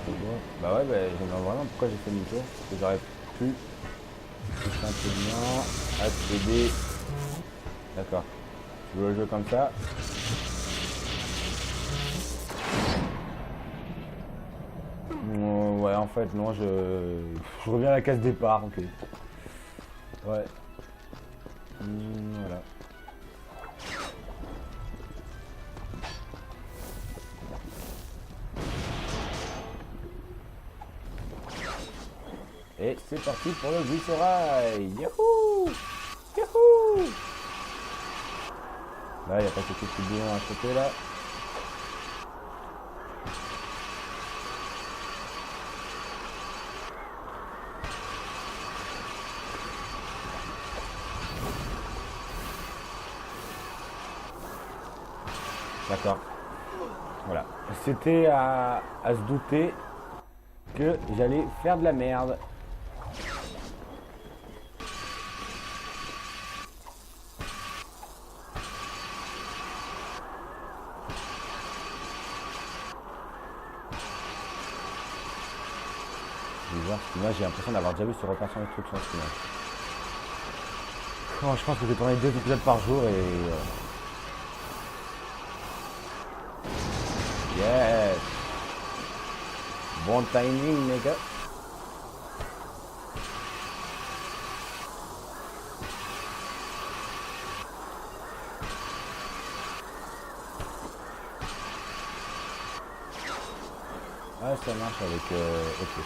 pourquoi? Bah ouais, bah j'aimerais vraiment pourquoi j'ai fait demi-tour. Parce que j'aurais pu tout simplement accéder. D'accord. Tu veux le jeu comme ça? Ouais, en fait, non, je reviens à la case départ, ok. Ouais. Voilà. Et c'est parti pour le glissorail. Yahoo! Yahoo! Là, il n'y a pas quelques petits bouillons à choper là. D'accord. Voilà. C'était à se douter que j'allais faire de la merde. Bizarre, parce que moi j'ai l'impression d'avoir déjà vu ce repas sans instruction au final. Oh, je pense que j'ai tourné 2 épisodes par jour et... Yes! Bon timing, les gars. Ah, ça marche avec... ok.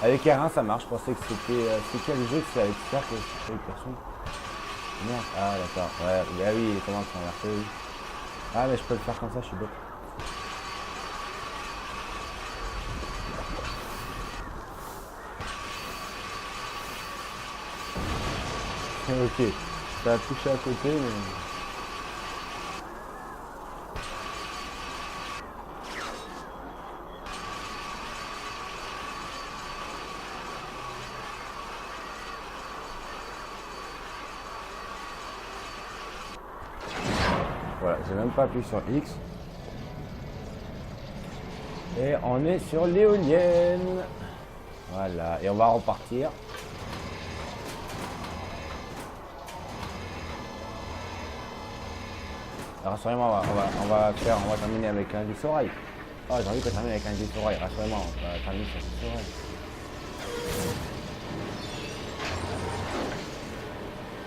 Avec R1, ça marche. Je pensais que c'était... c'est quel jeu que c'est avec ça que c'est avec personne? Merde. Ah, d'accord. Ouais, bah oui, les commandes sont inversées, oui. Ah, mais je peux le faire comme ça, je suis bête. Ok. Ça a touché à côté, mais... Voilà, j'ai même pas appuyé sur X. Et on est sur l'éolienne. Voilà, et on va repartir. Rassurez-moi, on va terminer avec un glissorail. Oh, j'ai envie qu'on termine avec un glissorail. Rassurez-moi, on va terminer sur un glissorail.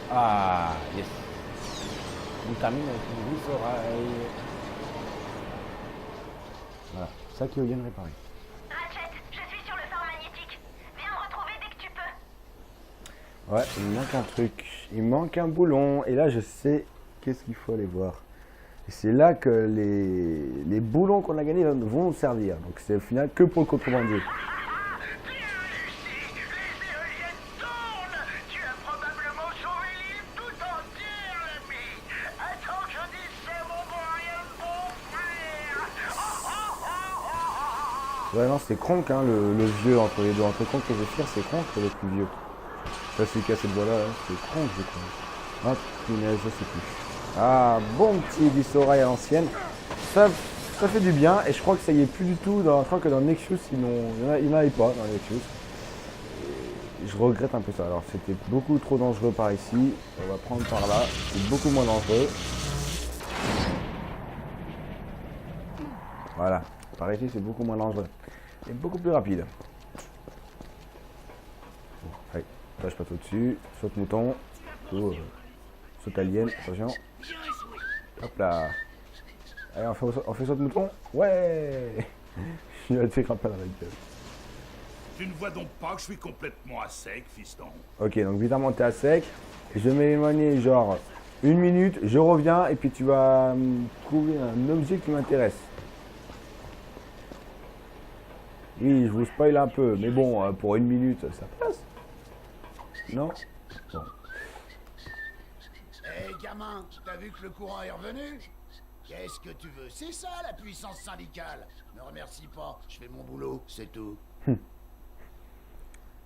Ah, yes. On termine avec un glissorail. Voilà, sac éolienne réparé. Ratchet, je suis sur le phare magnétique. Viens me retrouver dès que tu peux. Ouais, il me manque un truc. Il me manque un boulon. Et là, je sais qu'est-ce qu'il faut aller voir. Et c'est là que les boulons qu'on a gagnés vont nous servir. Donc c'est au final que pour le contrebandier. Tu as réussi. Les éoliennes tournent. Tu as probablement sauvé l'île tout entière, l'ami. Attends que je dise c'est mon Brian, bon frère. Ouais, non, c'est Kronk, hein, le vieux entre les deux. Entre Kronk et Zephyr, c'est Kronk le plus vieux. Ça, celui qui a cette voix-là, hein, c'est Kronk, je crois. Ah, punaise, je sais plus. Ah, bon petit glissorail à l'ancienne. Ça fait du bien. Et je crois que ça y est plus du tout dans le train que dans le Nexus. Sinon, il n'en avait pas dans le Nexus. Et je regrette un peu ça. Alors, c'était beaucoup trop dangereux par ici. On va prendre par là. C'est beaucoup moins dangereux. Voilà. Par ici, c'est beaucoup moins dangereux. Et beaucoup plus rapide. Bon, allez, tâche pas tout dessus. Saute mouton. Saute alien. Attention. Hop là. Allez, on fait saute mouton. Ouais. Je lui ai fait grimper dans la gueule. Tu ne vois donc pas que je suis complètement à sec, fiston? Ok, donc vite à monter à sec. Et je vais m'éloigner genre 1 minute. Je reviens et puis tu vas trouver un objet qui m'intéresse. Oui, je vous spoil un peu, mais bon, pour 1 minute, ça passe. Non? Bon. Hé gamin, t'as vu que le courant est revenu? Qu'est-ce que tu veux? C'est ça la puissance syndicale. Me remercie pas, je fais mon boulot, c'est tout.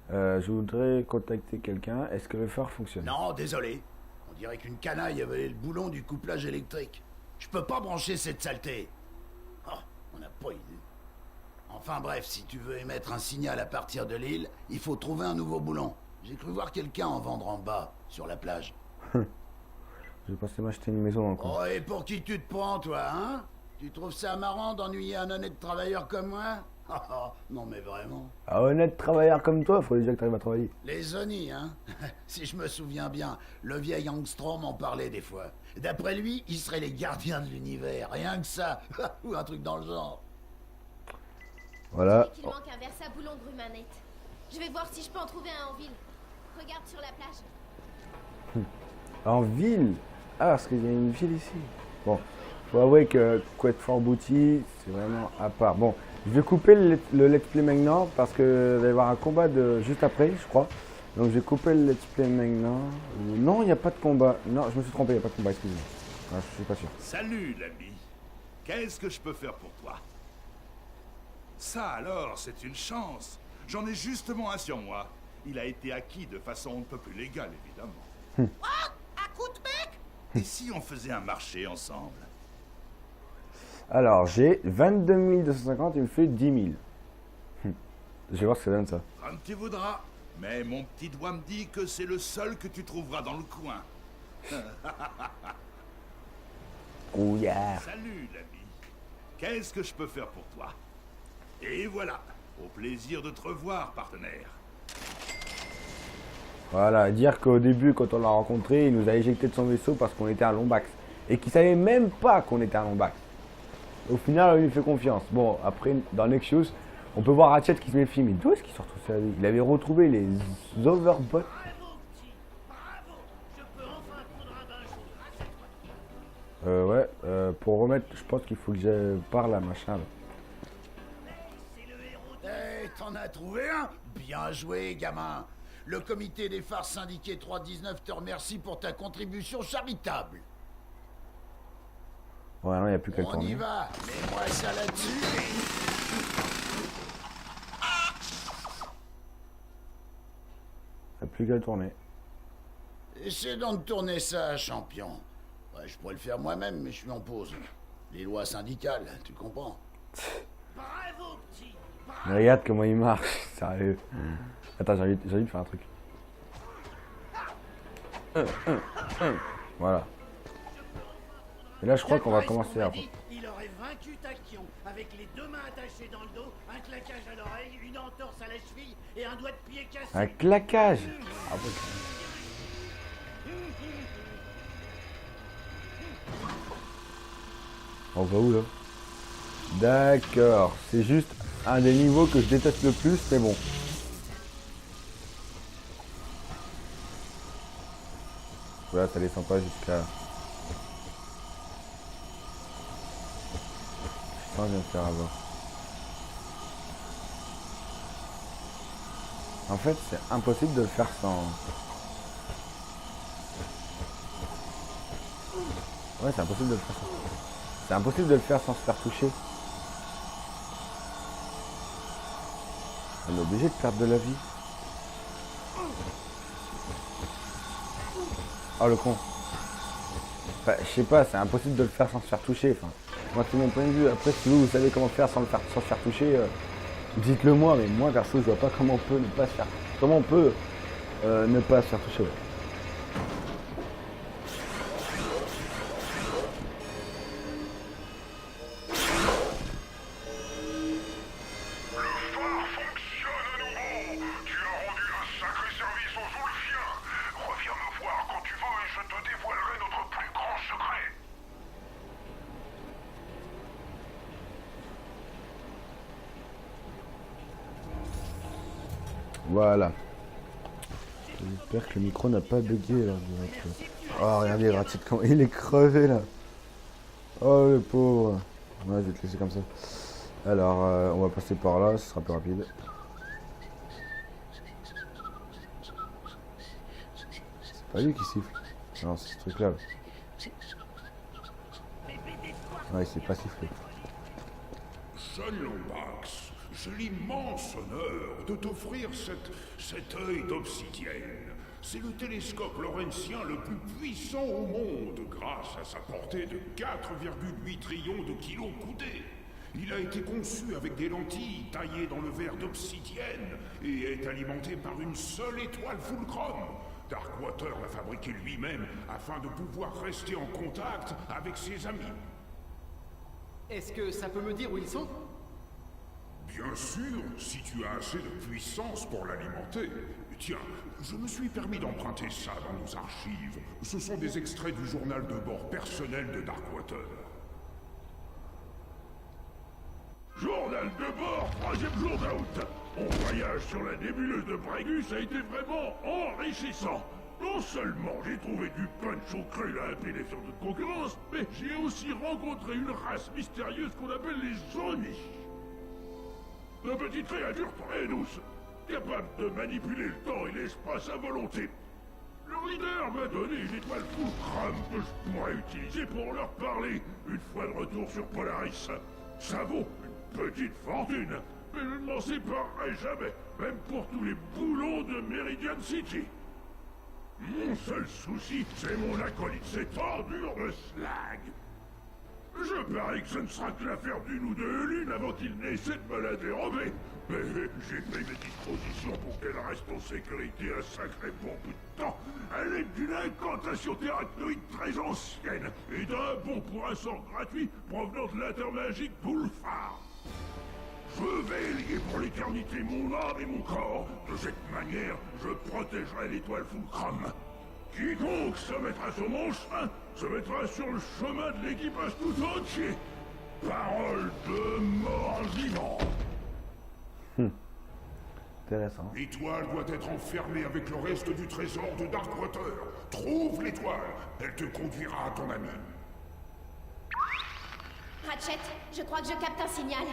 Je voudrais contacter quelqu'un. Est-ce que le phare fonctionne? Non, désolé. On dirait qu'une canaille a volé le boulon du couplage électrique. Je peux pas brancher cette saleté. Oh, on n'a pas idée. Enfin bref, si tu veux émettre un signal à partir de l'île, il faut trouver un nouveau boulon. J'ai cru voir quelqu'un en vendre en bas, sur la plage. Je vais passer m'acheter une maison dans le coin. Oh, et pour qui tu te prends, toi, hein? Tu trouves ça marrant d'ennuyer un honnête travailleur comme moi? Non mais vraiment. Un honnête travailleur comme toi, faut déjà que t'arrives à travailler. Les Oni, hein? Si je me souviens bien, le vieil Angstrom en parlait des fois. D'après lui, ils seraient les gardiens de l'univers, rien que ça. Ou un truc dans le genre. Voilà. Il manque un verse à boulon grumanette. Je vais voir si je peux en trouver un en ville. Regarde sur la plage. En ville. Ah, parce qu'il y a une ville ici. Bon, faut avouer que Quête-Fort Booty, c'est vraiment à part. Bon, je vais couper le let's play maintenant parce que il va y avoir un combat juste après, je crois. Donc je vais couper le let's play maintenant. Non, il n'y a pas de combat. Non, je me suis trompé, il n'y a pas de combat, excusez-moi. Ah, je suis pas sûr. Salut, l'ami. Qu'est-ce que je peux faire pour toi? Ça alors, c'est une chance. J'en ai justement un sur moi. Il a été acquis de façon un peu plus légale, évidemment. Un coup de bec? Et si on faisait un marché ensemble? Alors, j'ai 22 250, il me fait 10 000. Je vais voir ce que ça donne ça. Comme tu voudras. Mais mon petit doigt me dit que c'est le seul que tu trouveras dans le coin. Couillard. Salut, l'ami. Qu'est-ce que je peux faire pour toi? Et voilà. Au plaisir de te revoir, partenaire. Voilà, dire qu'au début, quand on l'a rencontré, il nous a éjecté de son vaisseau parce qu'on était un Lombax. Et qu'il savait même pas qu'on était un Lombax. Au final, on lui fait confiance. Bon, après, dans Nexus, on peut voir Ratchet qui se méfie. Mais d'où est-ce qu'il sort tout ça? Il avait retrouvé les Overbots. Ouais, pour remettre, je pense qu'il faut que je parle à machin là. Eh, t'en as trouvé un? Bien joué, gamin. Le comité des phares syndiqués 319 te remercie pour ta contribution charitable. Ouais, non, il n'y a plus qu'à le On y tourner. va. Mets-moi ça là-dessus. Il n'y a plus qu'à le tourner. Essaie donc de tourner ça, champion. Ouais, je pourrais le faire moi-même, mais je suis en pause. Les lois syndicales, tu comprends? Mais regarde comment il marche, sérieux. Attends, j'ai envie de faire un truc. Voilà. Et là, je crois qu'on va commencer à... Il aurait vaincu Tachyon avec les deux mains attachées dans le dos, un claquage à l'oreille, une entorse à la cheville et un doigt de pied cassé. Un claquage. Ah, ouais. On va où là? D'accord, c'est juste un des niveaux que je déteste le plus, mais bon. Voilà, ça descend pas jusqu'à... Putain, je viens de faire avoir. En fait, c'est impossible de le faire sans... Ouais, c'est impossible de le faire sans... C'est impossible de le faire sans se faire toucher. On est obligé de perdre de la vie. Oh le con. Enfin, je sais pas, c'est impossible de le faire sans se faire toucher. Enfin, moi c'est mon point de vue. Après si vous savez comment faire sans se faire toucher, dites-le moi, mais moi perso je vois pas comment on peut ne pas se faire. Comment on peut ne pas se faire toucher. Ouais. Voilà. J'espère que le micro n'a pas bugué là. Oh regardez Ratchet comment il est crevé là. Oh le pauvre. Ouais, je vais te laisser comme ça. Alors on va passer par là, ce sera plus rapide. C'est pas lui qui siffle. Non, c'est ce truc là. Ouais, il s'est pas sifflé. Seul Lombax, j'ai l'immense honneur de t'offrir cet œil d'obsidienne. C'est le télescope lorenzien le plus puissant au monde grâce à sa portée de 4,8 trillions de kilos coudés. Il a été conçu avec des lentilles taillées dans le verre d'obsidienne et est alimenté par une seule étoile Fulcrum. Darkwater l'a fabriqué lui-même afin de pouvoir rester en contact avec ses amis. Est-ce que ça peut me dire où ils sont? Bien sûr, si tu as assez de puissance pour l'alimenter. Tiens, je me suis permis d'emprunter ça dans nos archives. Ce sont des extraits du journal de bord personnel de Darkwater. Journal de bord, 3e jour d'août. Mon voyage sur la nébuleuse de Brégus a été vraiment enrichissant. Non seulement j'ai trouvé du punch au cru à impeller sur toute concurrence, mais j'ai aussi rencontré une race mystérieuse qu'on appelle les Zoni. De petites créatures très douces, capables de manipuler le temps et l'espace à volonté. Leur leader m'a donné une étoile Fulcrum que je pourrais utiliser pour leur parler une fois de retour sur Polaris. Ça vaut une petite fortune, mais je ne m'en séparerai jamais, même pour tous les boulons de Meridian City. Mon seul souci, c'est mon acolyte, cette ordure de slag. Je parie que ce ne sera que l'affaire d'une ou deux lunes avant qu'il n'essaie de me la dérober. Mais j'ai pris mes dispositions pour qu'elle reste en sécurité un sacré bon bout de temps, à l'aide d'une incantation terracnoïde très ancienne et d'un bon pour un sort gratuit provenant de l'intermagique Boulfar. Je vais lier pour l'éternité mon âme et mon corps. De cette manière, je protégerai l'étoile Fulcrum. Quiconque se mettra sur mon chemin se mettra sur le chemin de l'équipage tout entier. Parole de mort vivant. Intéressant. L'étoile doit être enfermée avec le reste du trésor de Darkwater. Trouve l'étoile, elle te conduira à ton ami. Ratchet, je crois que je capte un signal.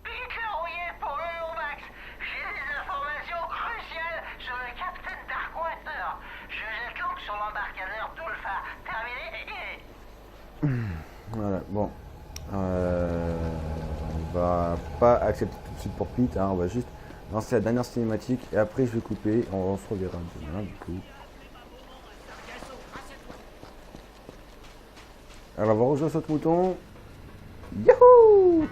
Piquerouillé pour eux, Max. J'ai des informations cruciales sur le capitaine Darkwater. Je jette l'ancre sur l'embarcadère d'Ulfa. Terminé. Voilà, bon. On va pas accepter tout de suite pour Pete, hein. On va juste lancer la dernière cinématique et après je vais couper. On se reverra demain du coup. Alors on va rejoindre ce mouton. Yahoo!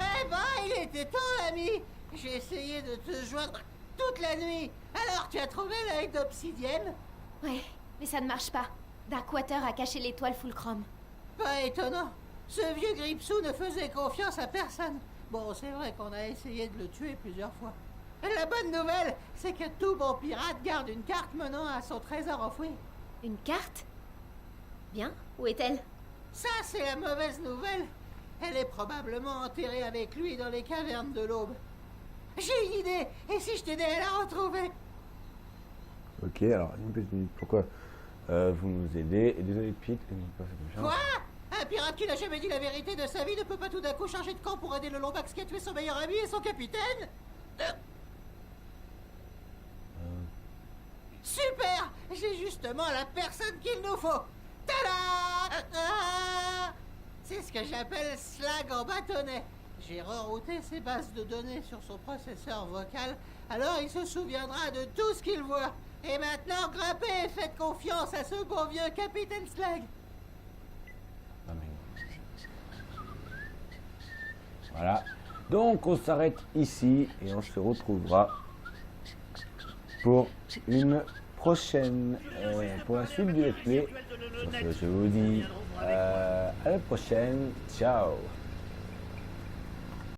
Eh ben, il était temps, l'ami. J'ai essayé de te joindre toute la nuit. Alors, tu as trouvé l'œil d'obsidienne? Ouais, mais ça ne marche pas. Darkwater a caché l'étoile Fulcrum. Pas étonnant. Ce vieux Gripsou ne faisait confiance à personne. Bon, c'est vrai qu'on a essayé de le tuer plusieurs fois. La bonne nouvelle, c'est que tout bon pirate garde une carte menant à son trésor enfoui. Une carte? Bien, où est-elle? Ça, c'est la mauvaise nouvelle. Elle est probablement enterrée avec lui dans les cavernes de l'Aube. J'ai une idée. Et si je t'aidais à la retrouver? Ok, alors une petite minute. Pourquoi vous nous aidez? Et désolé Pete. Quoi? Un pirate qui n'a jamais dit la vérité de sa vie ne peut pas tout d'un coup changer de camp pour aider le Lombax qui a tué son meilleur ami et son capitaine? Super! J'ai justement la personne qu'il nous faut. Tada! C'est ce que j'appelle slag en bâtonnet. J'ai rerouté ses bases de données sur son processeur vocal, alors il se souviendra de tout ce qu'il voit. Et maintenant, grimpez et faites confiance à ce bon vieux Capitaine Slag. Voilà. Donc on s'arrête ici et on se retrouvera pour une prochaine, pour la suite du let's play. Donc, je vous dis à la prochaine. Ciao.